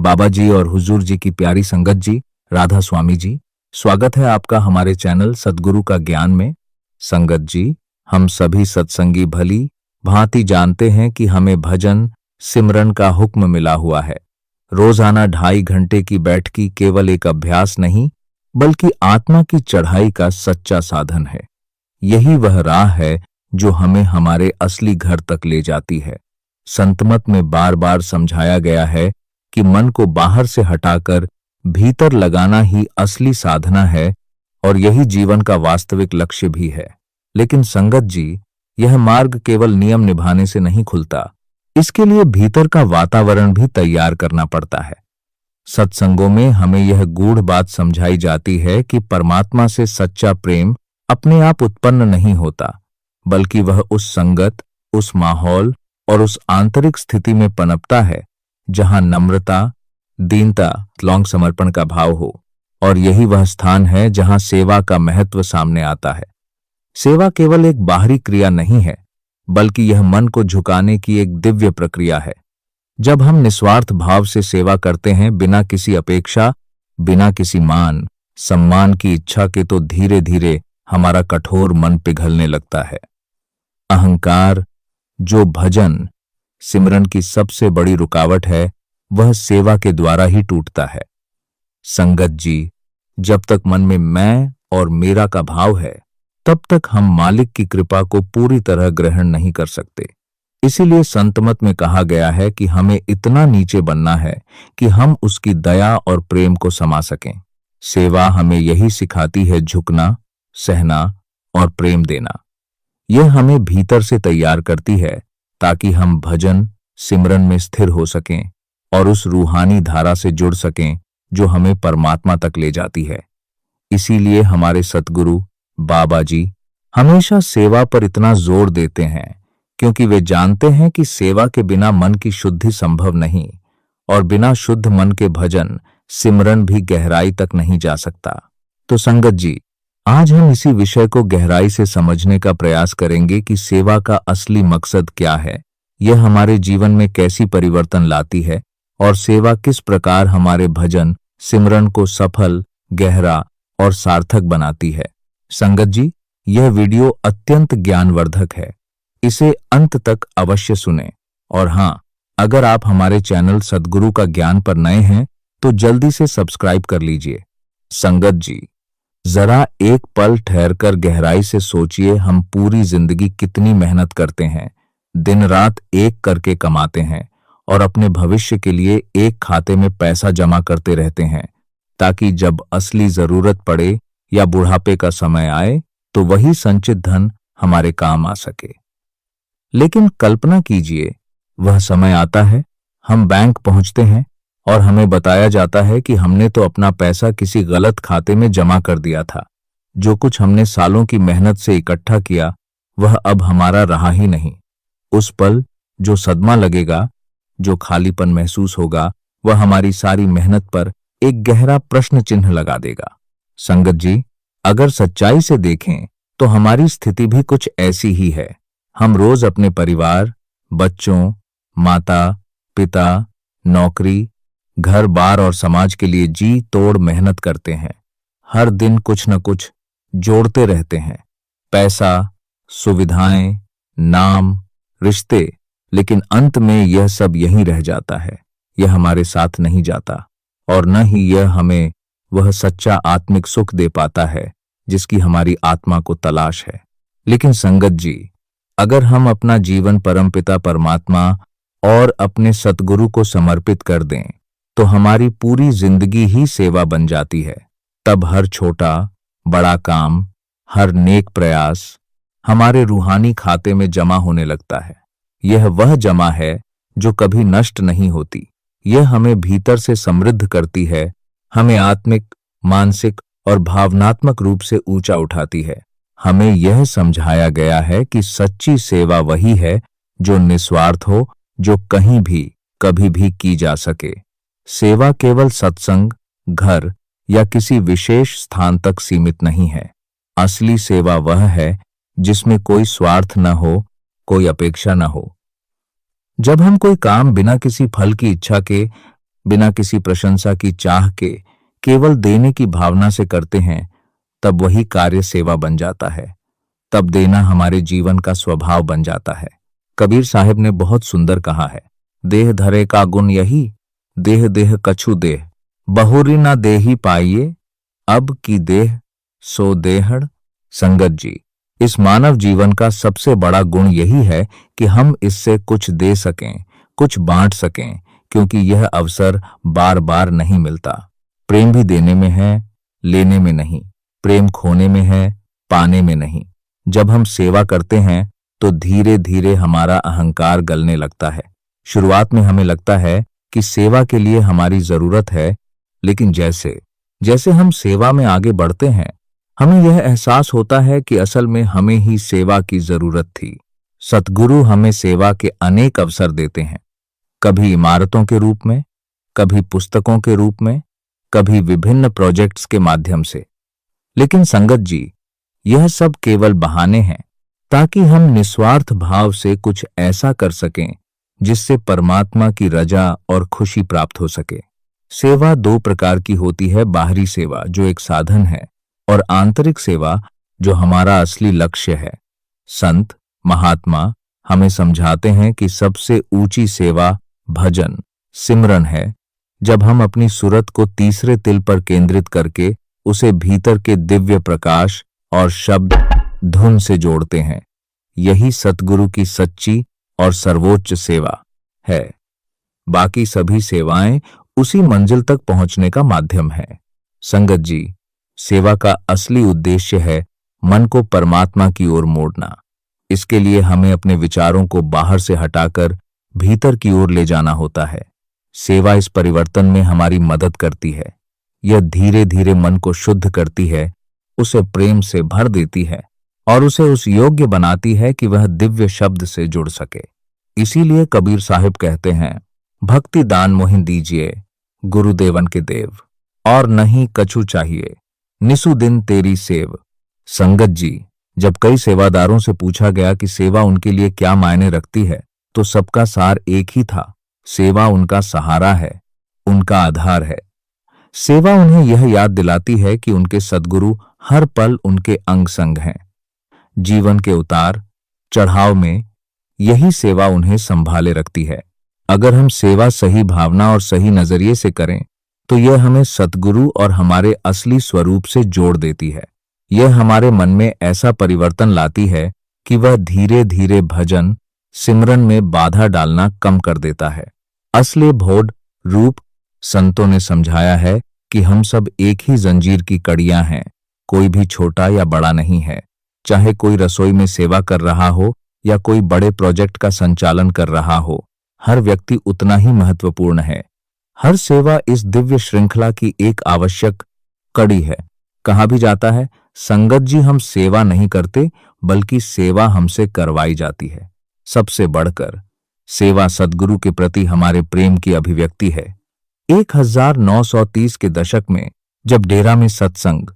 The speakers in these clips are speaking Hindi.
बाबा जी और हुजूर जी की प्यारी संगत जी, राधा स्वामी जी, स्वागत है आपका हमारे चैनल सद्गुरु का ज्ञान में। संगत जी, हम सभी सत्संगी भली भांति जानते हैं कि हमें भजन सिमरन का हुक्म मिला हुआ है। रोजाना 2.5 घंटे की बैठकी केवल एक अभ्यास नहीं, बल्कि आत्मा की चढ़ाई का सच्चा साधन है। यही वह राह है जो हमें हमारे असली घर तक ले जाती है। संतमत में बार बार समझाया गया है कि मन को बाहर से हटाकर भीतर लगाना ही असली साधना है और यही जीवन का वास्तविक लक्ष्य भी है। लेकिन संगत जी, यह मार्ग केवल नियम निभाने से नहीं खुलता। इसके लिए भीतर का वातावरण भी तैयार करना पड़ता है। सत्संगों में हमें यह गूढ़ बात समझाई जाती है कि परमात्मा से सच्चा प्रेम अपने आप उत्पन्न नहीं होता, बल्कि वह उस संगत, उस माहौल और उस आंतरिक स्थिति में पनपता है जहां नम्रता, दीनता, लौंग समर्पण का भाव हो। और यही वह स्थान है जहां सेवा का महत्व सामने आता है। सेवा केवल एक बाहरी क्रिया नहीं है, बल्कि यह मन को झुकाने की एक दिव्य प्रक्रिया है। जब हम निस्वार्थ भाव से सेवा करते हैं, बिना किसी अपेक्षा, बिना किसी मान सम्मान की इच्छा के, तो धीरे धीरे हमारा कठोर मन पिघलने लगता है। अहंकार, जो भजन सिमरन की सबसे बड़ी रुकावट है, वह सेवा के द्वारा ही टूटता है। संगत जी, जब तक मन में मैं और मेरा का भाव है, तब तक हम मालिक की कृपा को पूरी तरह ग्रहण नहीं कर सकते। इसीलिए संतमत में कहा गया है कि हमें इतना नीचे बनना है कि हम उसकी दया और प्रेम को समा सकें। सेवा हमें यही सिखाती है, झुकना, सहना और प्रेम देना। यह हमें भीतर से तैयार करती है ताकि हम भजन सिमरन में स्थिर हो सकें और उस रूहानी धारा से जुड़ सकें जो हमें परमात्मा तक ले जाती है। इसीलिए हमारे सतगुरु बाबा जी हमेशा सेवा पर इतना जोर देते हैं, क्योंकि वे जानते हैं कि सेवा के बिना मन की शुद्धि संभव नहीं, और बिना शुद्ध मन के भजन सिमरन भी गहराई तक नहीं जा सकता। तो संगत जी, आज हम इसी विषय को गहराई से समझने का प्रयास करेंगे कि सेवा का असली मकसद क्या है, यह हमारे जीवन में कैसी परिवर्तन लाती है और सेवा किस प्रकार हमारे भजन सिमरन को सफल, गहरा और सार्थक बनाती है। संगत जी, यह वीडियो अत्यंत ज्ञानवर्धक है। इसे अंत तक अवश्य सुनें। और हां, अगर आप हमारे चैनल सद्गुरु का ज्ञान पर नए हैं तो जल्दी से सब्सक्राइब कर लीजिए। संगत जी, जरा एक पल ठहरकर गहराई से सोचिए, हम पूरी जिंदगी कितनी मेहनत करते हैं, दिन रात एक करके कमाते हैं और अपने भविष्य के लिए एक खाते में पैसा जमा करते रहते हैं, ताकि जब असली जरूरत पड़े या बुढ़ापे का समय आए तो वही संचित धन हमारे काम आ सके। लेकिन कल्पना कीजिए, वह समय आता है, हम बैंक पहुंचते हैं और हमें बताया जाता है कि हमने तो अपना पैसा किसी गलत खाते में जमा कर दिया था। जो कुछ हमने सालों की मेहनत से इकट्ठा किया, वह अब हमारा रहा ही नहीं। उस पल जो सदमा लगेगा, जो खालीपन महसूस होगा, वह हमारी सारी मेहनत पर एक गहरा प्रश्न चिन्ह लगा देगा। संगत जी, अगर सच्चाई से देखें तो हमारी स्थिति भी कुछ ऐसी ही है। हम रोज अपने परिवार, बच्चों, माता पिता, नौकरी, घर बार और समाज के लिए जी तोड़ मेहनत करते हैं। हर दिन कुछ न कुछ जोड़ते रहते हैं, पैसा, सुविधाएं, नाम, रिश्ते। लेकिन अंत में यह सब यहीं रह जाता है। यह हमारे साथ नहीं जाता और न ही यह हमें वह सच्चा आत्मिक सुख दे पाता है जिसकी हमारी आत्मा को तलाश है। लेकिन संगत जी, अगर हम अपना जीवन परमपिता परमात्मा और अपने सतगुरु को समर्पित कर दें तो हमारी पूरी जिंदगी ही सेवा बन जाती है। तब हर छोटा बड़ा काम, हर नेक प्रयास हमारे रूहानी खाते में जमा होने लगता है। यह वह जमा है जो कभी नष्ट नहीं होती। यह हमें भीतर से समृद्ध करती है, हमें आत्मिक, मानसिक और भावनात्मक रूप से ऊंचा उठाती है। हमें यह समझाया गया है कि सच्ची सेवा वही है जो निस्वार्थ हो, जो कहीं भी कभी भी की जा सके। सेवा केवल सत्संग, घर या किसी विशेष स्थान तक सीमित नहीं है। असली सेवा वह है जिसमें कोई स्वार्थ न हो, कोई अपेक्षा न हो। जब हम कोई काम बिना किसी फल की इच्छा के बिना किसी प्रशंसा की चाह के केवल देने की भावना से करते हैं, तब वही कार्य सेवा बन जाता है। तब देना हमारे जीवन का स्वभाव बन जाता है। कबीर साहब ने बहुत सुंदर कहा है, देह धरे का गुण यही, देह देह कछु देह, बहुरी ना देही पाइए, अब की देह सो देहड़। संगत जी, इस मानव जीवन का सबसे बड़ा गुण यही है कि हम इससे कुछ दे सकें, कुछ बांट सकें, क्योंकि यह अवसर बार बार नहीं मिलता। प्रेम भी देने में है, लेने में नहीं। प्रेम खोने में है, पाने में नहीं। जब हम सेवा करते हैं तो धीरे धीरे हमारा अहंकार गलने लगता है। शुरुआत में हमें लगता है कि सेवा के लिए हमारी जरूरत है, लेकिन जैसे जैसे हम सेवा में आगे बढ़ते हैं, हमें यह एहसास होता है कि असल में हमें ही सेवा की जरूरत थी। सतगुरु हमें सेवा के अनेक अवसर देते हैं, कभी इमारतों के रूप में, कभी पुस्तकों के रूप में, कभी विभिन्न प्रोजेक्ट्स के माध्यम से। लेकिन संगत जी, यह सब केवल बहाने हैं ताकि हम निस्वार्थ भाव से कुछ ऐसा कर सकें जिससे परमात्मा की रजा और खुशी प्राप्त हो सके। सेवा दो प्रकार की होती है, बाहरी सेवा जो एक साधन है, और आंतरिक सेवा जो हमारा असली लक्ष्य है। संत महात्मा हमें समझाते हैं कि सबसे ऊंची सेवा भजन सिमरन है, जब हम अपनी सुरत को तीसरे तिल पर केंद्रित करके उसे भीतर के दिव्य प्रकाश और शब्द धुन से जोड़ते हैं। यही सतगुरु की सच्ची और सर्वोच्च सेवा है। बाकी सभी सेवाएं उसी मंजिल तक पहुंचने का माध्यम है। संगत जी, सेवा का असली उद्देश्य है मन को परमात्मा की ओर मोड़ना। इसके लिए हमें अपने विचारों को बाहर से हटाकर भीतर की ओर ले जाना होता है। सेवा इस परिवर्तन में हमारी मदद करती है। यह धीरे धीरे मन को शुद्ध करती है, उसे प्रेम से भर देती है और उसे उस योग्य बनाती है कि वह दिव्य शब्द से जुड़ सके। इसीलिए कबीर साहिब कहते हैं, भक्ति दान मोहि दीजिए गुरुदेवन के देव, और नहीं कछु चाहिए निसु दिन तेरी सेव। संगत जी, जब कई सेवादारों से पूछा गया कि सेवा उनके लिए क्या मायने रखती है, तो सबका सार एक ही था, सेवा उनका सहारा है, उनका आधार है। सेवा उन्हें यह याद दिलाती है कि उनके सद्गुरु हर पल उनके अंग संग हैं। जीवन के उतार चढ़ाव में यही सेवा उन्हें संभाले रखती है। अगर हम सेवा सही भावना और सही नजरिए से करें तो यह हमें सतगुरु और हमारे असली स्वरूप से जोड़ देती है। यह हमारे मन में ऐसा परिवर्तन लाती है कि वह धीरे धीरे भजन सिमरन में बाधा डालना कम कर देता है। असली भोड रूप संतों ने समझाया है कि हम सब एक ही जंजीर की कड़ियां हैं, कोई भी छोटा या बड़ा नहीं है। चाहे कोई रसोई में सेवा कर रहा हो या कोई बड़े प्रोजेक्ट का संचालन कर रहा हो, हर व्यक्ति उतना ही महत्वपूर्ण है। हर सेवा इस दिव्य श्रृंखला की एक आवश्यक कड़ी है। कहा भी जाता है, संगत जी, हम सेवा नहीं करते बल्कि सेवा हमसे करवाई जाती है। सबसे बढ़कर सेवा सद्गुरु के प्रति हमारे प्रेम की अभिव्यक्ति है। 1930 के दशक में जब डेरा में सत्संग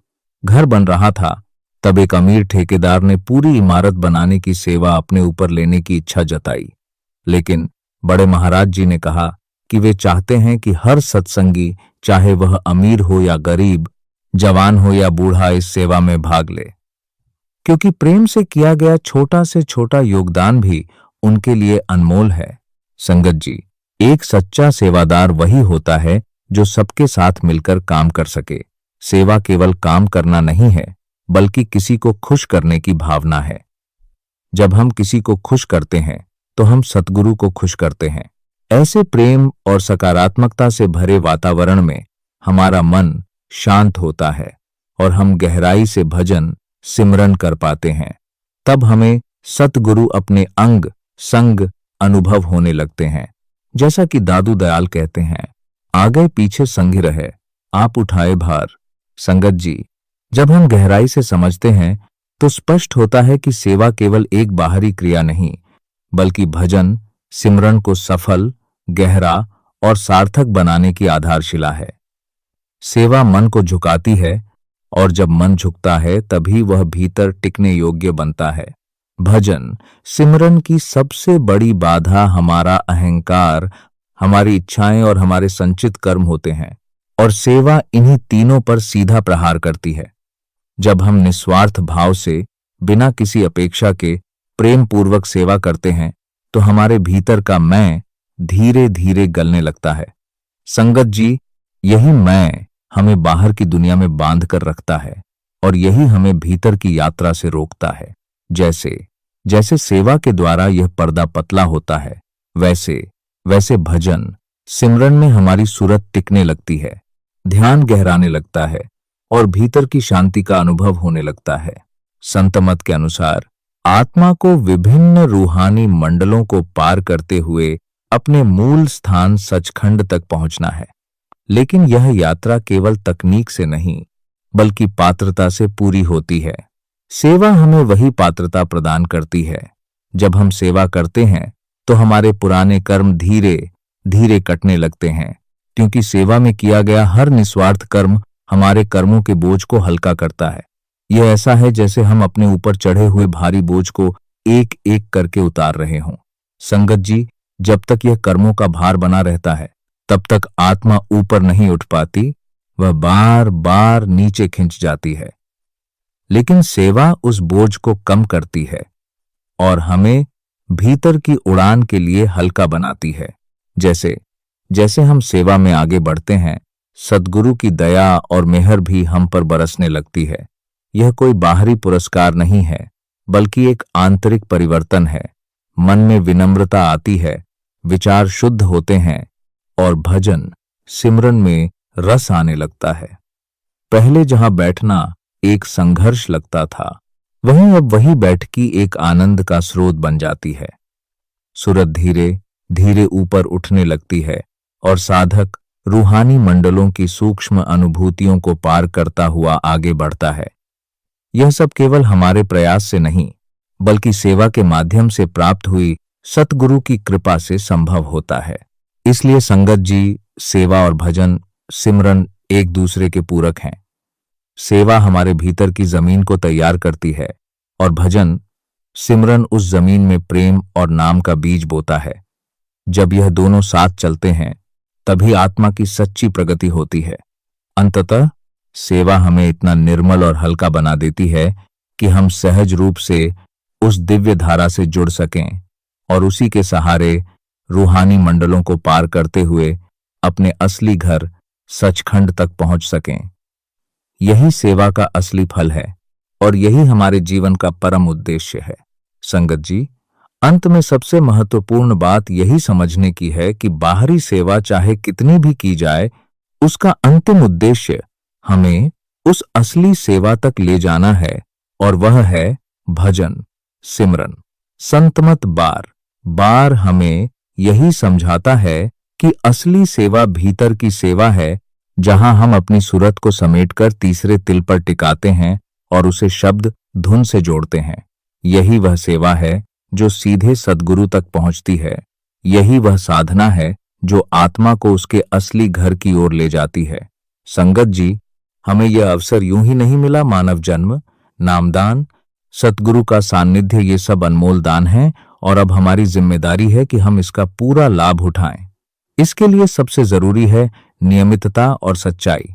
घर बन रहा था, तब एक अमीर ठेकेदार ने पूरी इमारत बनाने की सेवा अपने ऊपर लेने की इच्छा जताई। लेकिन बड़े महाराज जी ने कहा कि वे चाहते हैं कि हर सत्संगी, चाहे वह अमीर हो या गरीब, जवान हो या बूढ़ा, इस सेवा में भाग ले, क्योंकि प्रेम से किया गया छोटा से छोटा योगदान भी उनके लिए अनमोल है। संगत जी, एक सच्चा सेवादार वही होता है जो सबके साथ मिलकर काम कर सके। सेवा केवल काम करना नहीं है, बल्कि किसी को खुश करने की भावना है। जब हम किसी को खुश करते हैं तो हम सतगुरु को खुश करते हैं। ऐसे प्रेम और सकारात्मकता से भरे वातावरण में हमारा मन शांत होता है और हम गहराई से भजन सिमरन कर पाते हैं। तब हमें सतगुरु अपने अंग संग अनुभव होने लगते हैं। जैसा कि दादू दयाल कहते हैं, आगे पीछे संगी रहे, आप उठाए भार। संगत जी, जब हम गहराई से समझते हैं तो स्पष्ट होता है कि सेवा केवल एक बाहरी क्रिया नहीं, बल्कि भजन सिमरन को सफल, गहरा और सार्थक बनाने की आधारशिला है। सेवा मन को झुकाती है, और जब मन झुकता है तभी वह भीतर टिकने योग्य बनता है। भजन सिमरन की सबसे बड़ी बाधा हमारा अहंकार हमारी इच्छाएं और हमारे संचित कर्म होते हैं, और सेवा इन्हीं तीनों पर सीधा प्रहार करती है। जब हम निस्वार्थ भाव से बिना किसी अपेक्षा के प्रेम पूर्वक सेवा करते हैं तो हमारे भीतर का मैं धीरे धीरे गलने लगता है। संगत जी, यही मैं हमें बाहर की दुनिया में बांध कर रखता है और यही हमें भीतर की यात्रा से रोकता है। जैसे जैसे सेवा के द्वारा यह पर्दा पतला होता है, वैसे वैसे भजन सिमरन में हमारी सूरत टिकने लगती है, ध्यान गहराने लगता है और भीतर की शांति का अनुभव होने लगता है। संत मत के अनुसार आत्मा को विभिन्न रूहानी मंडलों को पार करते हुए अपने मूल स्थान सचखंड तक पहुंचना है। लेकिन यह यात्रा केवल तकनीक से नहीं बल्कि पात्रता से पूरी होती है। सेवा हमें वही पात्रता प्रदान करती है। जब हम सेवा करते हैं तो हमारे पुराने कर्म धीरे धीरे कटने लगते हैं, क्योंकि सेवा में किया गया हर निस्वार्थ कर्म हमारे कर्मों के बोझ को हल्का करता है। यह ऐसा है जैसे हम अपने ऊपर चढ़े हुए भारी बोझ को एक एक करके उतार रहे हों। संगत जी, जब तक यह कर्मों का भार बना रहता है तब तक आत्मा ऊपर नहीं उठ पाती, वह बार बार नीचे खिंच जाती है। लेकिन सेवा उस बोझ को कम करती है और हमें भीतर की उड़ान के लिए हल्का बनाती है। जैसे जैसे हम सेवा में आगे बढ़ते हैं, सद्गुरु की दया और मेहर भी हम पर बरसने लगती है। यह कोई बाहरी पुरस्कार नहीं है बल्कि एक आंतरिक परिवर्तन है। मन में विनम्रता आती है, विचार शुद्ध होते हैं और भजन सिमरन में रस आने लगता है। पहले जहां बैठना एक संघर्ष लगता था, वहीं अब वही बैठकी एक आनंद का स्रोत बन जाती है। सूरत धीरे धीरे ऊपर उठने लगती है और साधक रूहानी मंडलों की सूक्ष्म अनुभूतियों को पार करता हुआ आगे बढ़ता है। यह सब केवल हमारे प्रयास से नहीं बल्कि सेवा के माध्यम से प्राप्त हुई सतगुरु की कृपा से संभव होता है। इसलिए संगत जी, सेवा और भजन सिमरन एक दूसरे के पूरक हैं। सेवा हमारे भीतर की जमीन को तैयार करती है और भजन सिमरन उस जमीन में प्रेम और नाम का बीज बोता है। जब यह दोनों साथ चलते हैं तभी आत्मा की सच्ची प्रगति होती है। अंततः सेवा हमें इतना निर्मल और हल्का बना देती है कि हम सहज रूप से उस दिव्य धारा से जुड़ सकें और उसी के सहारे रूहानी मंडलों को पार करते हुए अपने असली घर सचखंड तक पहुंच सकें। यही सेवा का असली फल है और यही हमारे जीवन का परम उद्देश्य है। संगत जी, अंत में सबसे महत्वपूर्ण बात यही समझने की है कि बाहरी सेवा चाहे कितनी भी की जाए, उसका अंतिम उद्देश्य हमें उस असली सेवा तक ले जाना है और वह है भजन सिमरन। संतमत बार बार हमें यही समझाता है कि असली सेवा भीतर की सेवा है, जहां हम अपनी सूरत को समेटकर तीसरे तिल पर टिकाते हैं और उसे शब्द धुन से जोड़ते हैं। यही वह सेवा है जो सीधे सद्गुरु तक पहुंचती है। यही वह साधना है जो आत्मा को उसके असली घर की ओर ले जाती है। संगत जी, हमें यह अवसर यूं ही नहीं मिला। मानव जन्म, नामदान, सतगुरु का सानिध्य, ये सब अनमोल दान है और अब हमारी जिम्मेदारी है कि हम इसका पूरा लाभ उठाएं। इसके लिए सबसे जरूरी है नियमितता और सच्चाई।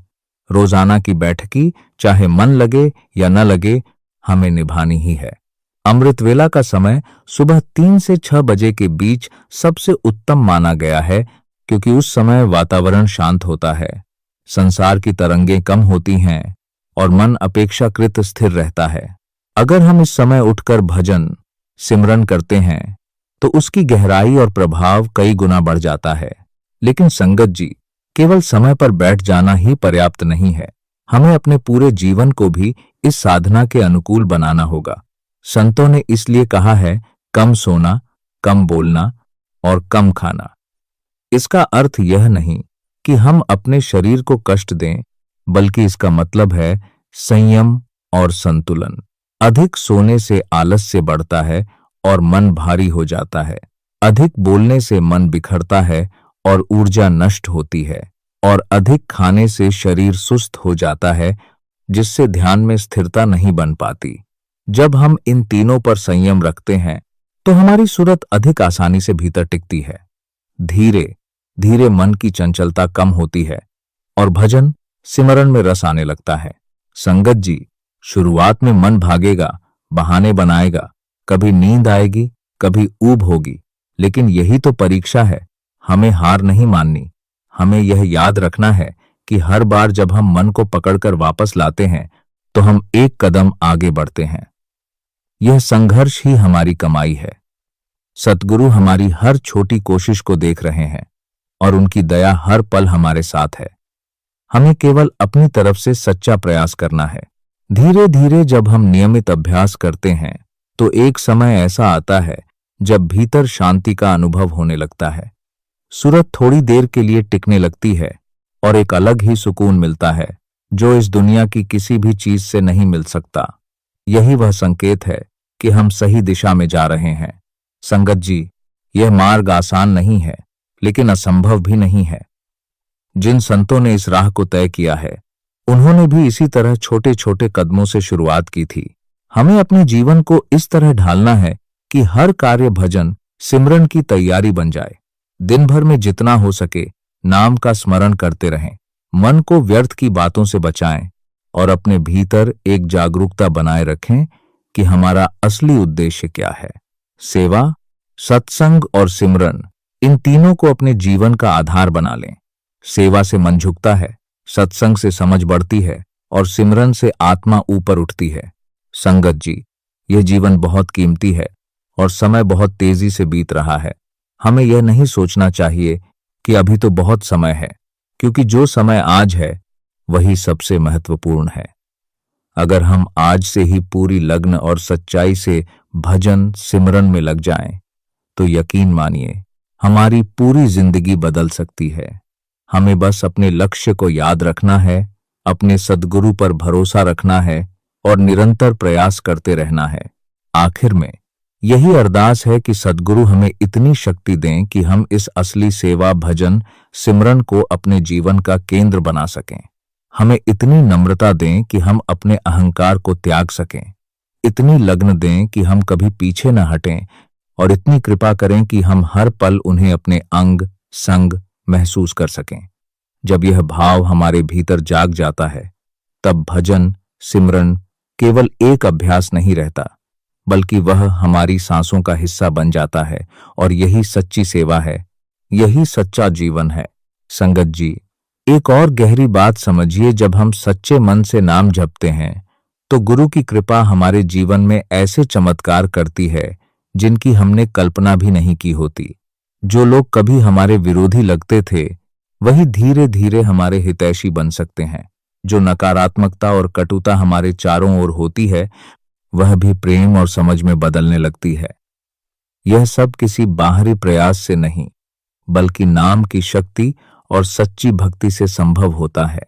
रोजाना की बैठकी, चाहे मन लगे या न लगे, हमें निभानी ही है। अमृत वेला का समय सुबह 3 से 6 बजे के बीच सबसे उत्तम माना गया है, क्योंकि उस समय वातावरण शांत होता है, संसार की तरंगें कम होती हैं और मन अपेक्षाकृत स्थिर रहता है। अगर हम इस समय उठकर भजन सिमरन करते हैं तो उसकी गहराई और प्रभाव कई गुना बढ़ जाता है। लेकिन संगत जी, केवल समय पर बैठ जाना ही पर्याप्त नहीं है। हमें अपने पूरे जीवन को भी इस साधना के अनुकूल बनाना होगा। संतों ने इसलिए कहा है, कम सोना, कम बोलना और कम खाना। इसका अर्थ यह नहीं कि हम अपने शरीर को कष्ट दें, बल्कि इसका मतलब है संयम और संतुलन। अधिक सोने से आलस्य बढ़ता है और मन भारी हो जाता है। अधिक बोलने से मन बिखरता है और ऊर्जा नष्ट होती है, और अधिक खाने से शरीर सुस्त हो जाता है, जिससे ध्यान में स्थिरता नहीं बन पाती। जब हम इन तीनों पर संयम रखते हैं तो हमारी सूरत अधिक आसानी से भीतर टिकती है। धीरे धीरे मन की चंचलता कम होती है और भजन सिमरन में रस आने लगता है। संगत जी, शुरुआत में मन भागेगा, बहाने बनाएगा, कभी नींद आएगी, कभी ऊब होगी, लेकिन यही तो परीक्षा है। हमें हार नहीं माननी। हमें यह याद रखना है कि हर बार जब हम मन को पकड़कर वापस लाते हैं तो हम एक कदम आगे बढ़ते हैं। यह संघर्ष ही हमारी कमाई है। सतगुरु हमारी हर छोटी कोशिश को देख रहे हैं और उनकी दया हर पल हमारे साथ है। हमें केवल अपनी तरफ से सच्चा प्रयास करना है। धीरे धीरे जब हम नियमित अभ्यास करते हैं तो एक समय ऐसा आता है जब भीतर शांति का अनुभव होने लगता है। सूरत थोड़ी देर के लिए टिकने लगती है और एक अलग ही सुकून मिलता है जो इस दुनिया की किसी भी चीज से नहीं मिल सकता। यही वह संकेत है कि हम सही दिशा में जा रहे हैं। संगत जी, यह मार्ग आसान नहीं है, लेकिन असंभव भी नहीं है। जिन संतों ने इस राह को तय किया है, उन्होंने भी इसी तरह छोटे छोटे कदमों से शुरुआत की थी। हमें अपने जीवन को इस तरह ढालना है कि हर कार्य भजन सिमरन की तैयारी बन जाए। दिन भर में जितना हो सके नाम का स्मरण करते रहें, मन को व्यर्थ की बातों से बचाएं और अपने भीतर एक जागरूकता बनाए रखें कि हमारा असली उद्देश्य क्या है। सेवा, सत्संग और सिमरन, इन तीनों को अपने जीवन का आधार बना लें। सेवा से मन झुकता है, सत्संग से समझ बढ़ती है और सिमरन से आत्मा ऊपर उठती है। संगत जी, यह जीवन बहुत कीमती है और समय बहुत तेजी से बीत रहा है। हमें यह नहीं सोचना चाहिए कि अभी तो बहुत समय है, क्योंकि जो समय आज है वही सबसे महत्वपूर्ण है। अगर हम आज से ही पूरी लगन और सच्चाई से भजन सिमरन में लग जाएं, तो यकीन मानिए हमारी पूरी जिंदगी बदल सकती है। हमें बस अपने लक्ष्य को याद रखना है, अपने सद्गुरु पर भरोसा रखना है और निरंतर प्रयास करते रहना है। आखिर में यही अरदास है कि सद्गुरु हमें इतनी शक्ति दें कि हम इस असली सेवा भजन सिमरन को अपने जीवन का केंद्र बना सकें। हमें इतनी नम्रता दें कि हम अपने अहंकार को त्याग सकें, इतनी लगन दें कि हम कभी पीछे न हटें और इतनी कृपा करें कि हम हर पल उन्हें अपने अंग संग महसूस कर सकें। जब यह भाव हमारे भीतर जाग जाता है, तब भजन सिमरन केवल एक अभ्यास नहीं रहता, बल्कि वह हमारी सांसों का हिस्सा बन जाता है और यही सच्ची सेवा है, यही सच्चा जीवन है। संगत जी, एक और गहरी बात समझिए, जब हम सच्चे मन से नाम जपते हैं तो गुरु की कृपा हमारे जीवन में ऐसे चमत्कार करती है जिनकी हमने कल्पना भी नहीं की होती। जो लोग कभी हमारे विरोधी लगते थे, वही धीरे धीरे हमारे हितैषी बन सकते हैं। जो नकारात्मकता और कटुता हमारे चारों ओर होती है, वह भी प्रेम और समझ में बदलने लगती है। यह सब किसी बाहरी प्रयास से नहीं, बल्कि नाम की शक्ति और सच्ची भक्ति से संभव होता है।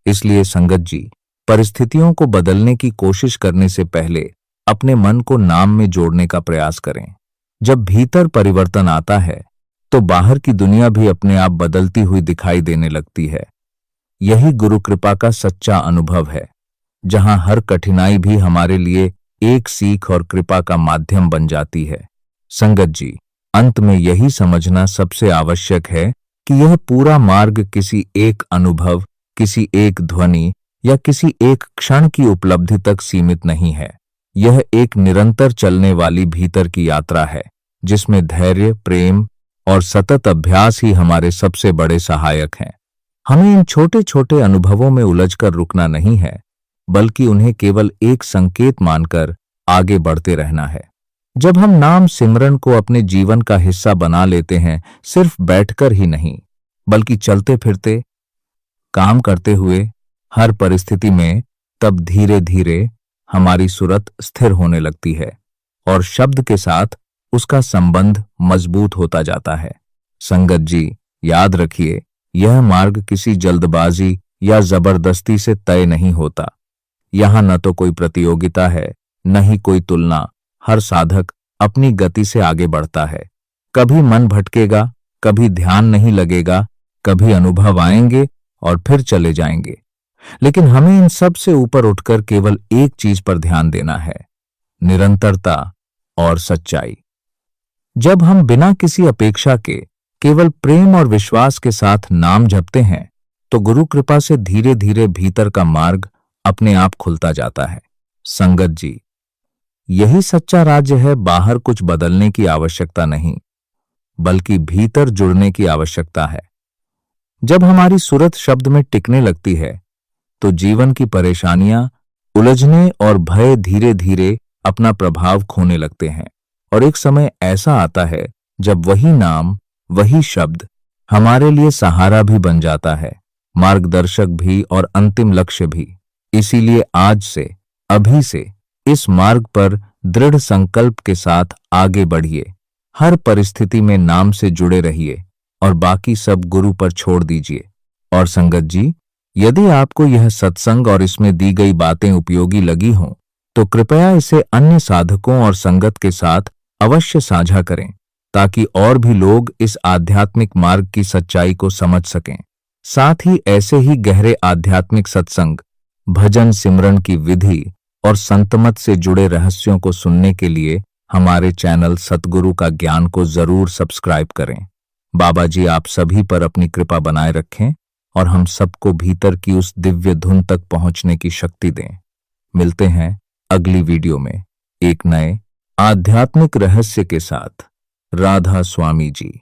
इसलिए संगत जी, परिस्थितियों को बदलने की कोशिश करने से पहले अपने मन को नाम में जोड़ने का प्रयास करें। जब भीतर परिवर्तन आता है तो बाहर की दुनिया भी अपने आप बदलती हुई दिखाई देने लगती है। यही गुरु कृपा का सच्चा अनुभव है, जहां हर कठिनाई भी हमारे लिए एक सीख और कृपा का माध्यम बन जाती है। संगत जी, अंत में यही समझना सबसे आवश्यक है कि यह पूरा मार्ग किसी एक अनुभव, किसी एक ध्वनि या किसी एक क्षण की उपलब्धि तक सीमित नहीं है। यह एक निरंतर चलने वाली भीतर की यात्रा है, जिसमें धैर्य, प्रेम और सतत अभ्यास ही हमारे सबसे बड़े सहायक हैं। हमें इन छोटे छोटे अनुभवों में उलझकर रुकना नहीं है, बल्कि उन्हें केवल एक संकेत मानकर आगे बढ़ते रहना है। जब हम नाम सिमरन को अपने जीवन का हिस्सा बना लेते हैं, सिर्फ बैठकर ही नहीं, बल्कि चलते फिरते, काम करते हुए, हर परिस्थिति में, तब धीरे धीरे हमारी सूरत स्थिर होने लगती है और शब्द के साथ उसका संबंध मजबूत होता जाता है। संगत जी, याद रखिए, यह मार्ग किसी जल्दबाजी या जबरदस्ती से तय नहीं होता। यहाँ न तो कोई प्रतियोगिता है, न ही कोई तुलना। हर साधक अपनी गति से आगे बढ़ता है। कभी मन भटकेगा, कभी ध्यान नहीं लगेगा, कभी अनुभव आएंगे और फिर चले जाएंगे, लेकिन हमें इन सब से ऊपर उठकर केवल एक चीज पर ध्यान देना है, निरंतरता और सच्चाई। जब हम बिना किसी अपेक्षा के केवल प्रेम और विश्वास के साथ नाम जपते हैं तो गुरु कृपा से धीरे धीरे भीतर का मार्ग अपने आप खुलता जाता है। संगत जी, यही सच्चा राज्य है। बाहर कुछ बदलने की आवश्यकता नहीं, बल्कि भीतर जुड़ने की आवश्यकता है। जब हमारी सूरत शब्द में टिकने लगती है तो जीवन की परेशानियां, उलझने और भय धीरे धीरे अपना प्रभाव खोने लगते हैं। और एक समय ऐसा आता है जब वही नाम, वही शब्द हमारे लिए सहारा भी बन जाता है, मार्गदर्शक भी और अंतिम लक्ष्य भी। इसीलिए आज से, अभी से इस मार्ग पर दृढ़ संकल्प के साथ आगे बढ़िए। हर परिस्थिति में नाम से जुड़े रहिए और बाकी सब गुरु पर छोड़ दीजिए। और संगत जी, यदि आपको यह सत्संग और इसमें दी गई बातें उपयोगी लगी हों तो कृपया इसे अन्य साधकों और संगत के साथ अवश्य साझा करें, ताकि और भी लोग इस आध्यात्मिक मार्ग की सच्चाई को समझ सकें। साथ ही ऐसे ही गहरे आध्यात्मिक सत्संग, भजन, सिमरन की विधि और संतमत से जुड़े रहस्यों को सुनने के लिए हमारे चैनल सतगुरु का ज्ञान को जरूर सब्सक्राइब करें। बाबा जी आप सभी पर अपनी कृपा बनाए रखें और हम सबको भीतर की उस दिव्य धुन तक पहुंचने की शक्ति दें। मिलते हैं अगली वीडियो में एक नए आध्यात्मिक रहस्य के साथ। राधा स्वामी जी।